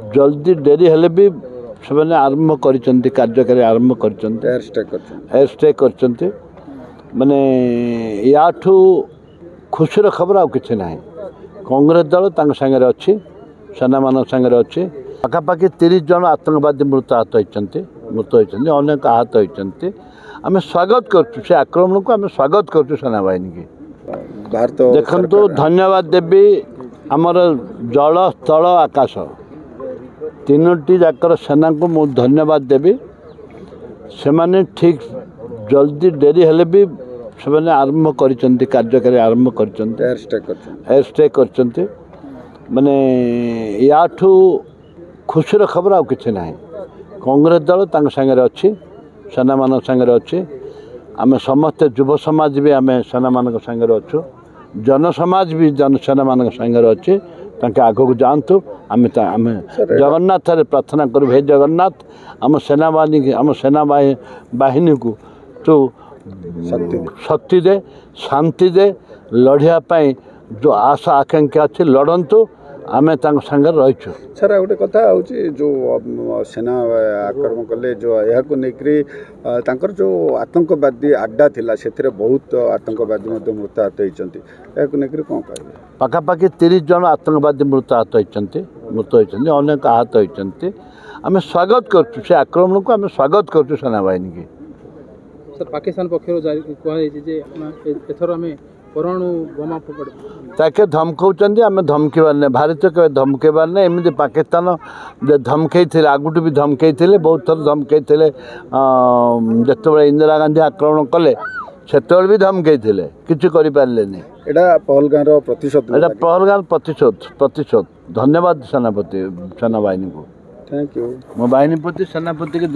जल्दी डेरी हेले भी से आरंभ कर कार्यकारी आरंभ कर एयर स्ट्राइक कर माने याठू खुशीर खबर आउ कि ना कांग्रेस दल सागर अच्छी सेना मान सागर अच्छी पाखापाखि 30 जन आतंकवादी मृत होती अनेक आहत होती आम स्वागत कर आक्रमण को आम स्वागत कर सेना बाहिनी की भारत देखु धन्यवाद देवी आमर जल स्थल आकाश तीनोटी जाकर सेना को मु धन्यवाद देवी से माने ठीक जल्दी डेरी हेले भी से आरंभ कर कार्यकारी आरंभ कर एयर स्ट्राइक कर माने याठू खुशीर खबर आउ कि ना कांग्रेस दल सागर अच्छी सेना मान सागर अच्छी आम समस्ते युव समाज भी आम सेना मान सागर अच्छु जन समाज भी सेना मान सागर अच्छे आगक जातु आम जगन्नाथ प्रार्थना करूँ हे जगन्नाथ आम सेना बाहिनी को तो शक्ति दे शांति दे लड़ाई जो आशा आकांक्षा अच्छी लड़तु आम सागर रहीचु सर गोटे कथा जो सेना आक्रमण कले जो यह लेकर जो आतंकवादी अड्डा थिला से बहुत आतंकवादी मृताहत होती कौन कहे पाखापाखि 30 जन आतंकवादी मृताहत होती अनेक आहत होती आम स्वागत कर आक्रमण को आम स्वागत कर सेना बाहिनी की सर पाकिस्तान पक्षर परमाणु बोमा ताके धमकाउछन्ती आम धमकीबार नहीं भारत के धमकेबार नहीं एमती पाकिस्तान धमकई आगुट भी धमकई बहुत थर धमकई जिते इंदिरा गांधी आक्रमण कले से भी धमकई किसी करें एटा पहलगाम प्रतिशोध पहलगाम प्रतिशोध धन्यवाद सेनापति सेना बाहिनी को थैंक यू मो बाहिनी प्रति सेनापति के